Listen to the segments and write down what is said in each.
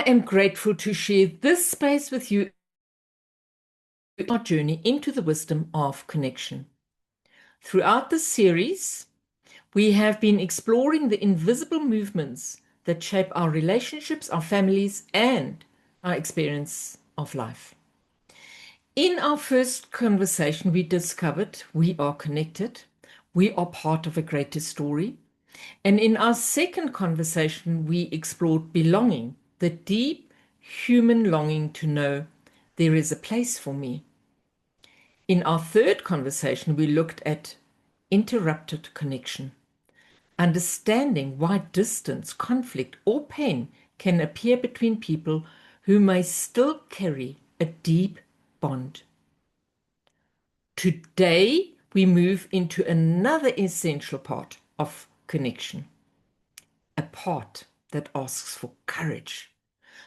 am grateful to share this space with you, our journey into the wisdom of connection. Throughout this series, we have been exploring the invisible movements that shape our relationships, our families, and our experience of life. In our first conversation, we discovered we are connected, we are part of a greater story. And in our second conversation, we explored belonging, the deep human longing to know there is a place for me. In our third conversation, we looked at interrupted connection, understanding why distance, conflict, or pain can appear between people who may still carry a deep bond. Today, we move into another essential part of connection, a part that asks for courage,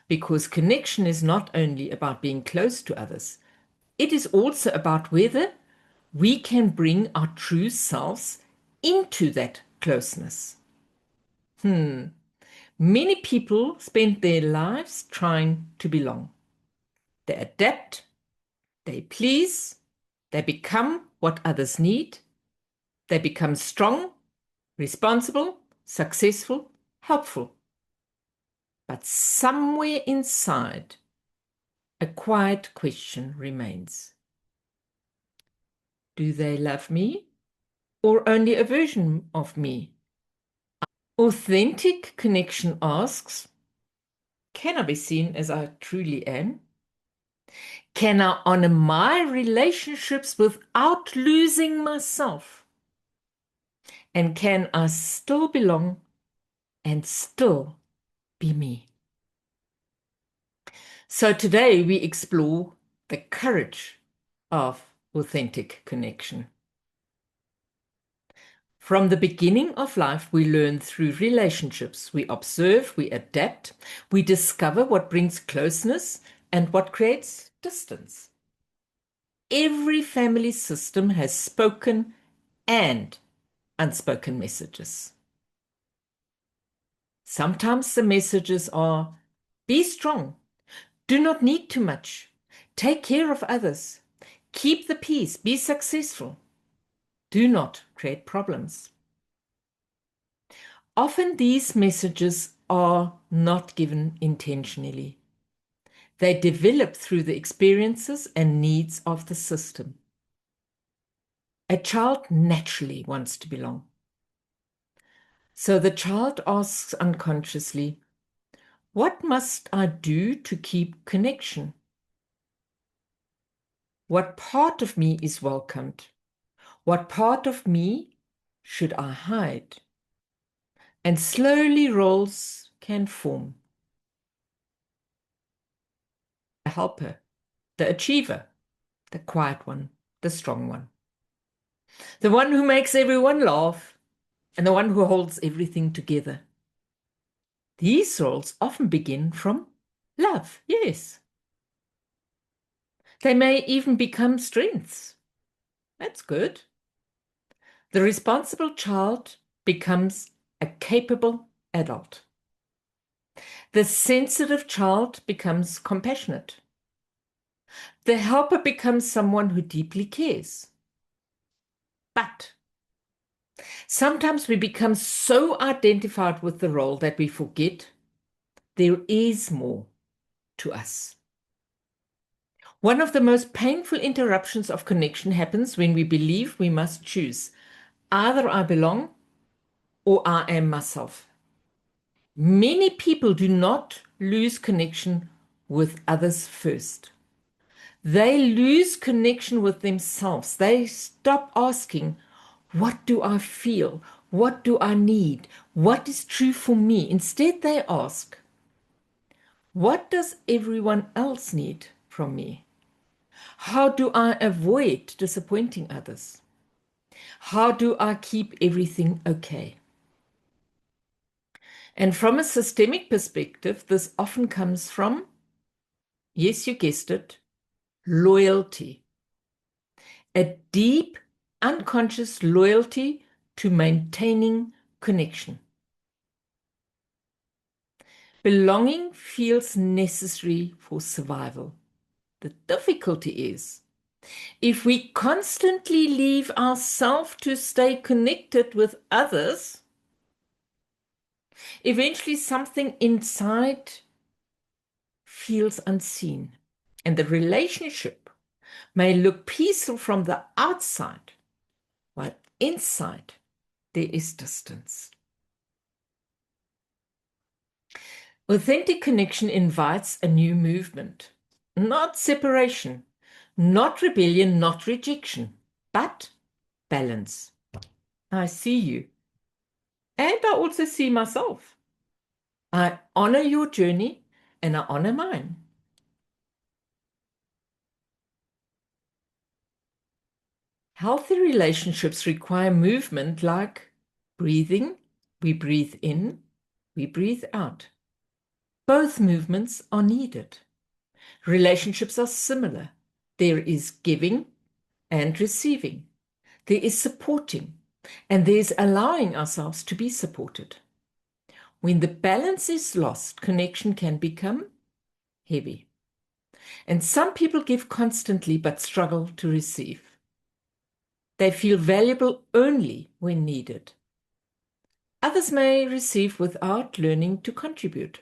because connection is not only about being close to others, it is also about whether we can bring our true selves into that closeness. Many people spend their lives trying to belong. They adapt, they please, they become what others need, they become strong, responsible, successful, helpful. But somewhere inside, a quiet question remains. Do they love me, or only a version of me? Authentic connection asks, can I be seen as I truly am? Can I honor my relationships without losing myself? And can I still belong and still be me? So today we explore the courage of authentic connection. From the beginning of life, we learn through relationships. We observe, we adapt, we discover what brings closeness and what creates distance. Every family system has spoken and unspoken messages. Sometimes the messages are, be strong, do not need too much, take care of others, keep the peace, be successful, do not create problems. Often these messages are not given intentionally. They develop through the experiences and needs of the system. A child naturally wants to belong. So the child asks unconsciously, what must I do to keep connection? What part of me is welcomed? What part of me should I hide? And slowly roles can form. The helper, the achiever, the quiet one, the strong one. The one who makes everyone laugh, and the one who holds everything together. These roles often begin from love, yes. They may even become strengths. That's good. The responsible child becomes a capable adult. The sensitive child becomes compassionate. The helper becomes someone who deeply cares. But sometimes we become so identified with the role that we forget there is more to us. One of the most painful interruptions of connection happens when we believe we must choose. Either I belong or I am myself. Many people do not lose connection with others first. They lose connection with themselves. They stop asking, what do I feel? What do I need? What is true for me? Instead, they ask, what does everyone else need from me? How do I avoid disappointing others? How do I keep everything okay? And from a systemic perspective, this often comes from, yes, you guessed it, loyalty. A deep, unconscious loyalty to maintaining connection. Belonging feels necessary for survival. The difficulty is, if we constantly leave ourselves to stay connected with others, eventually something inside feels unseen, and the relationship may look peaceful from the outside, while inside there is distance. Authentic connection invites a new movement, not separation, not rebellion, not rejection, but balance. I see you, and I also see myself. I honor your journey, and I honor mine. Healthy relationships require movement like breathing. We breathe in, we breathe out. Both movements are needed. Relationships are similar. There is giving and receiving. There is supporting, and there is allowing ourselves to be supported. When the balance is lost, connection can become heavy. And some people give constantly but struggle to receive. They feel valuable only when needed. Others may receive without learning to contribute.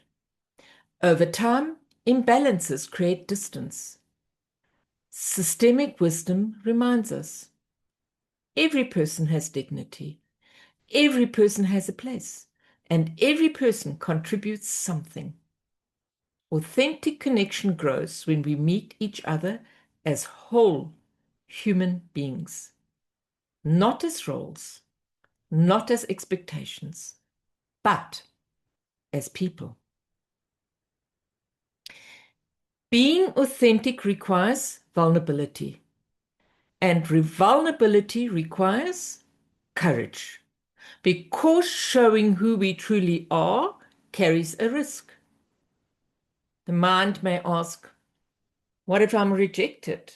Over time, imbalances create distance. Systemic wisdom reminds us every person has dignity, every person has a place, and every person contributes something. Authentic connection grows when we meet each other as whole human beings, not as roles, not as expectations, but as people. Being authentic requires vulnerability, and vulnerability requires courage, because showing who we truly are carries a risk. The mind may ask, what if I'm rejected?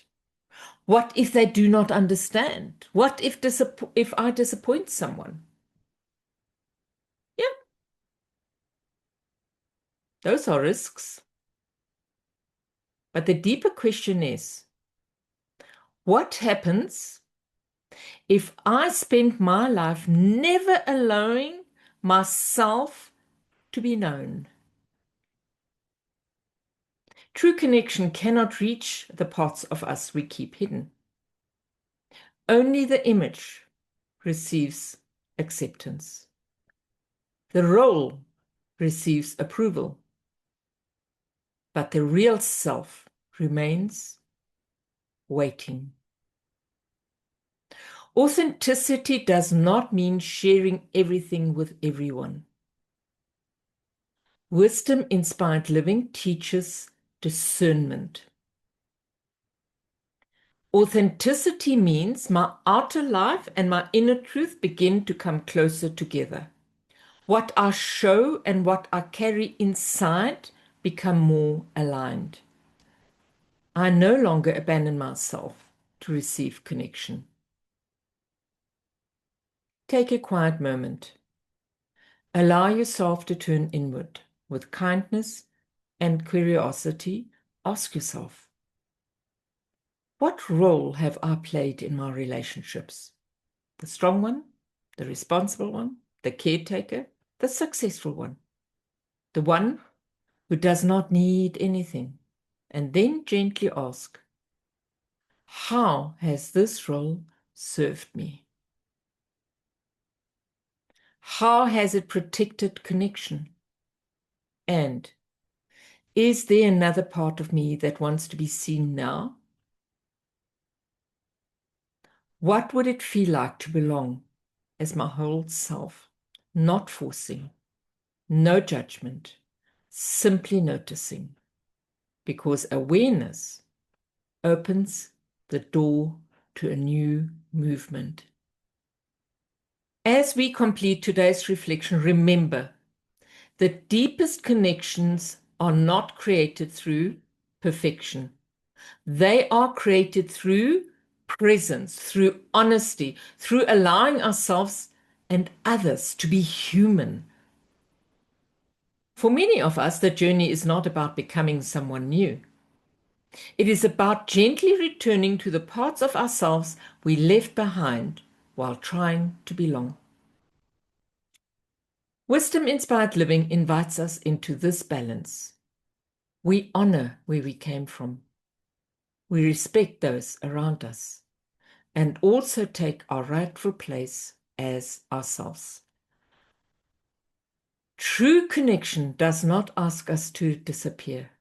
What if they do not understand? What if I disappoint someone? Yeah, those are risks. But the deeper question is, what happens if I spend my life never allowing myself to be known? True connection cannot reach the parts of us we keep hidden. Only the image receives acceptance. The role receives approval, but the real self remains waiting. Authenticity does not mean sharing everything with everyone. Wisdom-inspired living teaches discernment. Authenticity means my outer life and my inner truth begin to come closer together. What I show and what I carry inside become more aligned. I no longer abandon myself to receive connection. Take a quiet moment. Allow yourself to turn inward. With kindness and curiosity, ask yourself, what role have I played in my relationships? The strong one, the responsible one, the caretaker, the successful one, the one who does not need anything. And then gently ask, how has this role served me? How has it protected connection? And is there another part of me that wants to be seen now? What would it feel like to belong as my whole self? Not forcing, no judgment, simply noticing. Because awareness opens the door to a new movement. As we complete today's reflection, remember, the deepest connections are not created through perfection. They are created through presence, through honesty, through allowing ourselves and others to be human. For many of us, the journey is not about becoming someone new. It is about gently returning to the parts of ourselves we left behind while trying to belong. Wisdom Inspired Living invites us into this balance. We honor where we came from. We respect those around us and also take our rightful place as ourselves. True connection does not ask us to disappear.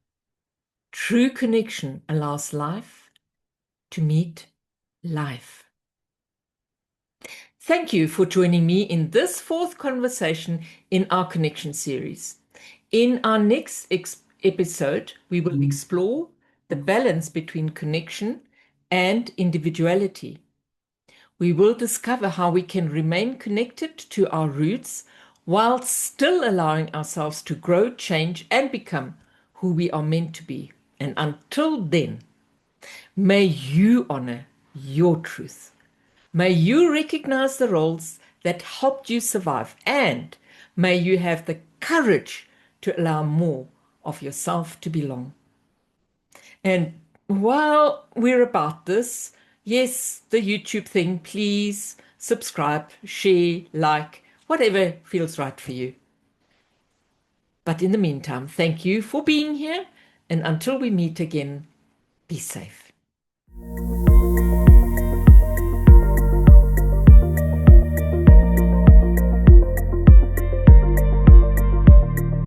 True connection allows life to meet life. Thank you for joining me in this fourth conversation in our connection series. In our next episode, we will explore the balance between connection and individuality. We will discover how we can remain connected to our roots while still allowing ourselves to grow, change, and become who we are meant to be. And until then, may you honor your truth. May you recognize the roles that helped you survive, and may you have the courage to allow more of yourself to belong. And while we're about this, yes, the YouTube thing, please subscribe, share, like, whatever feels right for you. But in the meantime, thank you for being here, and until we meet again, be safe.